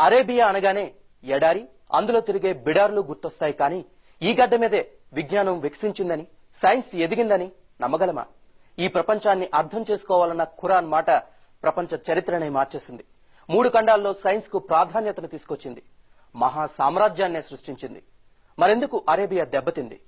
Arabia అనగానే ఎడారి, అందులో తిరిగే బిడార్లు గుర్తొస్తాయి. కానీ ఈ గడ్డ మీదే విజ్ఞానం వికసించిందని, సైన్స్ ఎదిగిందని నమ్మగలమా? ఈ ప్రపంచాన్ని అర్థం చేసుకోవాలన్న ఖురాన్ మాట ప్రపంచ చరిత్రనే మార్చేసింది. 3 ఖండాల్లో సైన్స్ కు ప్రాధాన్యతను తీసుకొచ్చింది. మహా సామ్రాజ్యాన్నే సృష్టించింది. మరెందుకు అరేబియా దెబ్బతింది?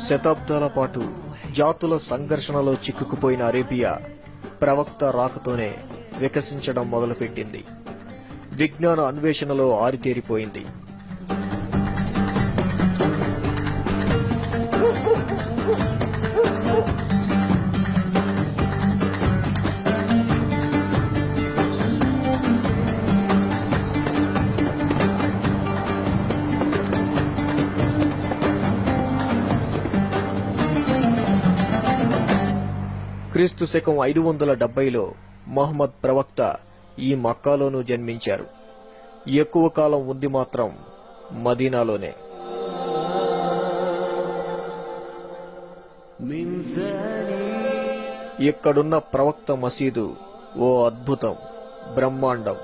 శతాబ్దాల పాటు జాతుల సంఘర్షణలో చిక్కుకుపోయిన అరేబియా ప్రవక్త రాకతోనే వికసించడం మొదలుపెట్టింది. విజ్ఞాన అన్వేషణలో ఆరితేరిపోయింది. క్రీస్తు శకం 570లో మహమ్మద్ ప్రవక్త ఈ మక్కాలోనూ జన్మించారు. ఎక్కువ కాలం ఉంది మాత్రం మదీనాలోనే. ఇక్కడున్న ప్రవక్త మసీదు ఓ అద్భుతం, బ్రహ్మాండం.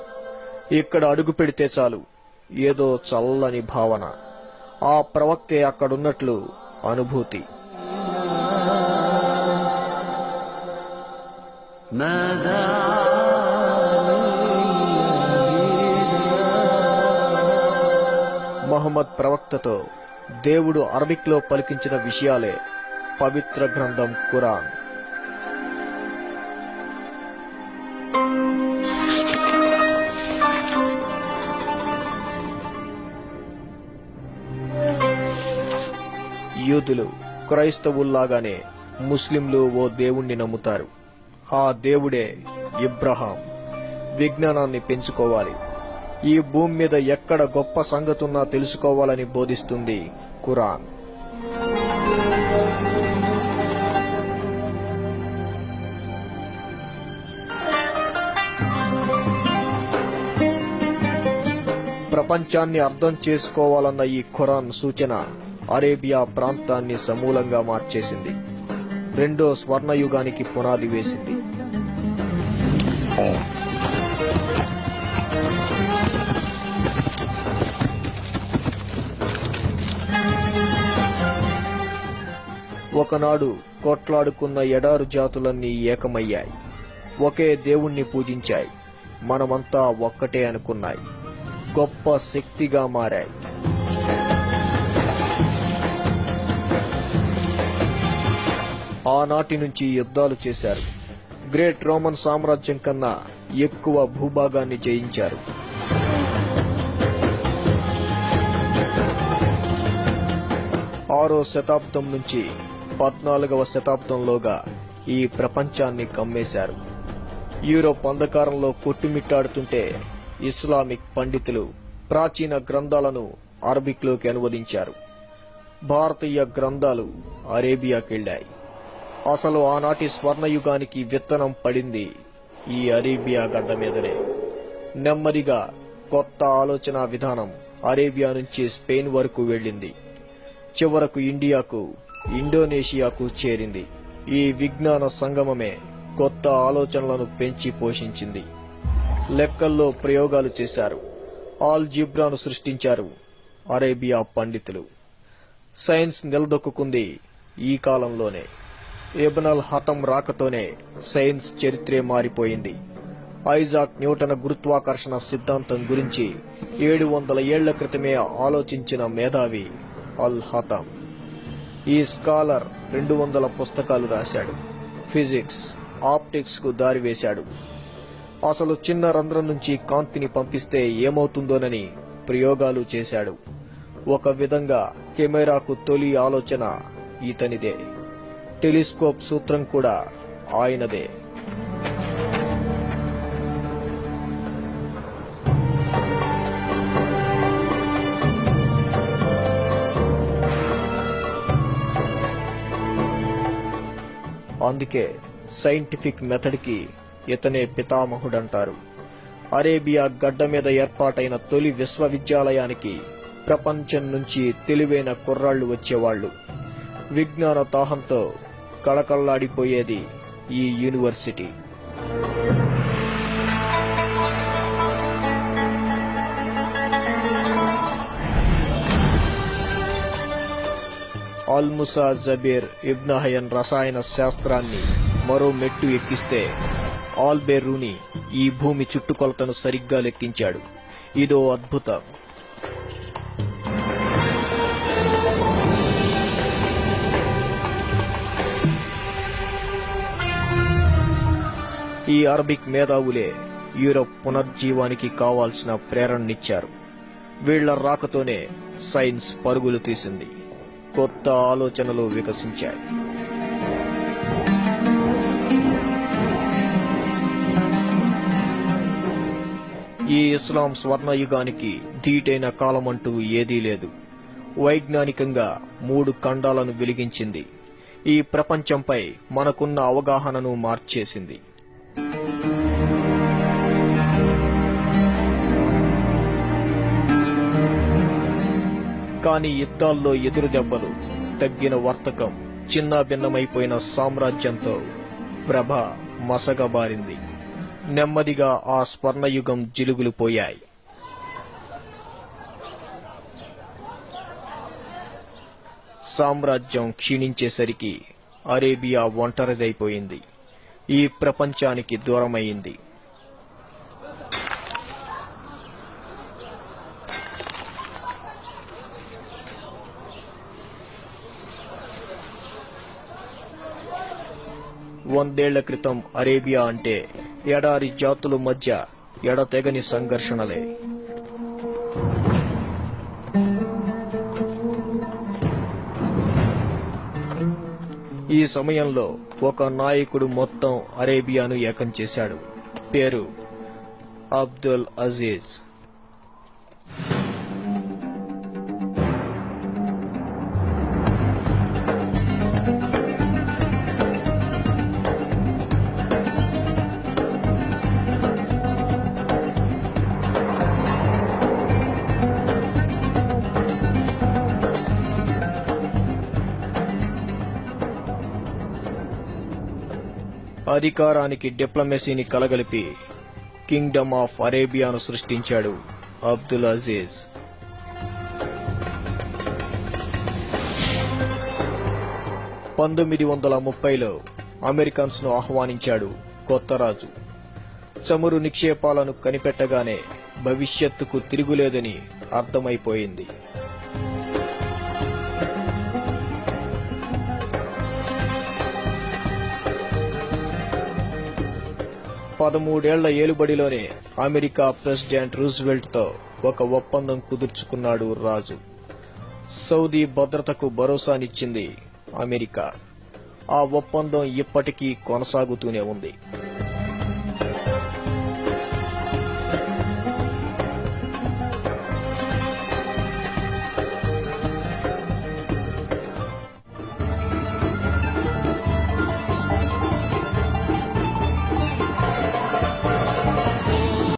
ఇక్కడ అడుగు పెడితే చాలు ఏదో చల్లని భావన. ఆ ప్రవక్తే అక్కడున్నట్లు అనుభూతి. మహమ్మద్ ప్రవక్తతో దేవుడు అరబిక్ లో పలికించిన విషయాలే పవిత్ర గ్రంథం ఖురాన్. యూదులు క్రైస్తవుల్లాగానే ముస్లింలు ఓ దేవుణ్ణి నమ్ముతారు. ఆ దేవుడే ఇబ్రహాం. విజ్ఞానాన్ని పెంచుకోవాలి, ఈ భూమి మీద ఎక్కడ గొప్ప సంగతున్నా తెలుసుకోవాలని బోధిస్తుంది ఖురాన్. ప్రపంచాన్ని అర్థం చేసుకోవాలన్న ఈ ఖురాన్ సూచన అరేబియా ప్రాంతాన్ని సమూలంగా మార్చేసింది. రెండో స్వర్ణయుగానికి పునాది వేసింది. ఒకనాడు కొట్లాడుకున్న ఎడారు జాతులన్నీ ఏకమయ్యాయి. ఒకే దేవుణ్ణి పూజించాయి. మనమంతా ఒక్కటే అనుకున్నాయి. గొప్ప శక్తిగా మారాయి. ఆనాటి నుంచి యుద్ధాలు చేశారు. గ్రేట్ రోమన్ సామ్రాజ్యం కన్నా ఎక్కువ భూభాగాన్ని జయించారు. ఆరో శతాబ్దం నుంచి 14వ శతాబ్దంలోగా ఈ ప్రపంచాన్ని కమ్మేశారు. యూరోప్ అంధకారంలో కొట్టుమిట్టాడుతుంటే ఇస్లామిక్ పండితులు ప్రాచీన గ్రంథాలను అరబిక్లోకి అనువదించారు. భారతీయ గ్రంథాలు అరేబియాకెళ్లాయి. అసలు ఆనాటి స్వర్ణయుగానికి విత్తనం పడింది ఈ అరేబియా గడ్డ మీదనే. నెమ్మదిగా కొత్త ఆలోచన విధానం అరేబియా నుంచి స్పెయిన్ వరకు వెళ్ళింది. చివరకు ఇండియాకు, ఇండోనేషియాకు చేరింది. ఈ విజ్ఞాన సంగమమే కొత్త ఆలోచనలను పెంచి పోషించింది. లెక్కల్లో ప్రయోగాలు చేశారు. ఆల్జీబ్రాను సృష్టించారు అరేబియా పండితులు. సైన్స్ నిలదొక్కుంది ఈ కాలంలోనే. ఇబ్నల్ హతం రాకతోనే సైన్స్ చరిత్రే మారిపోయింది. ఐజాక్ న్యూటన్ గురుత్వాకర్షణ సిద్ధాంతం గురించి 700 ఏళ్ల క్రితమే ఆలోచించిన మేధావి అల్ హతం. ఈ స్కాలర్ 200 పుస్తకాలు రాశాడు. ఫిజిక్స్, ఆప్టిక్స్ కు దారివేశాడు. అసలు చిన్న రంధ్రం నుంచి కాంతిని పంపిస్తే ఏమవుతుందోనని ప్రయోగాలు చేశాడు. ఒక విధంగా కెమెరాకు తొలి ఆలోచన ఇతనిదే. టెలిస్కోప్ సూత్రం కూడా ఆయనదే. అందుకే సైంటిఫిక్ మెథడ్ కి ఇతనే పితామహుడంటారు. అరేబియా గడ్డ మీద ఏర్పాటైన తొలి విశ్వవిద్యాలయానికి ప్రపంచం నుంచి తెలివైన కుర్రాళ్లు వచ్చేవాళ్లు. విజ్ఞాన దాహంతో కళకళ్లాడిపోయేది ఈ యూనివర్సిటీ. అల్ముసా జబీర్ ఇబ్నహయన్ రసాయన శాస్త్రాన్ని మరో మెట్టు ఎక్కిస్తే ఆల్బెరూని ఈ భూమి చుట్టుకొలతను సరిగ్గా లెక్కించాడు. ఇదో అద్భుతం. ఈ అరబిక్ మేధావులే యూరప్ పునర్జీవానికి కావాల్సిన ప్రేరణనిచ్చారు. వీళ్ల రాకతోనే సైన్స్ పరుగులు తీసింది. కొత్త ఆలోచనలు వికసించాయి. ఈ ఇస్లాం స్వర్ణయుగానికి ధీటైన కాలమంటూ ఏదీ లేదు. వైజ్ఞానికంగా 3 ఖండాలను వెలిగించింది. ఈ ప్రపంచంపై మనకున్న అవగాహనను మార్చేసింది. కానీ యుద్ధాల్లో ఎదురు దెబ్బలు, తగ్గిన వర్తకం, చిన్నాభిన్నమైపోయిన సామ్రాజ్యంతో ప్రభ మసగబారింది. నెమ్మదిగా ఆ స్వర్ణయుగం జిలుగులు పోయాయి. సామ్రాజ్యం క్షీణించేసరికి అరేబియా ఒంటరిదైపోయింది. ఈ ప్రపంచానికి దూరమైంది. వందేళ్ల క్రితం అరేబియా అంటే ఎడారి జాతుల మధ్య ఎడతెగని సంఘర్షణలే. ఈ సమయంలో ఒక నాయకుడు మొత్తం అరేబియాను ఏకం చేశాడు. పేరు అబ్దుల్ అజీజ్. అధికారానికి డిప్లొమసీని కలగలిపి కింగ్డమ్ ఆఫ్ అరేబియాను సృష్టించాడు అబ్దుల్ అజీజ్. లో అమెరికన్స్ ను ఆహ్వానించాడు కొత్త రాజు. చమురు నిక్షేపాలను కనిపెట్టగానే భవిష్యత్తుకు తిరుగులేదని అర్థమైపోయింది. 13 ఏళ్ల ఏలుబడిలోనే అమెరికా ప్రెసిడెంట్ రూజ్వెల్ట్ తో ఒక ఒప్పందం కుదుర్చుకున్నాడు రాజు. సౌదీ భద్రతకు భరోసానిచ్చింది అమెరికా. ఆ ఒప్పందం ఇప్పటికీ కొనసాగుతూనే ఉంది.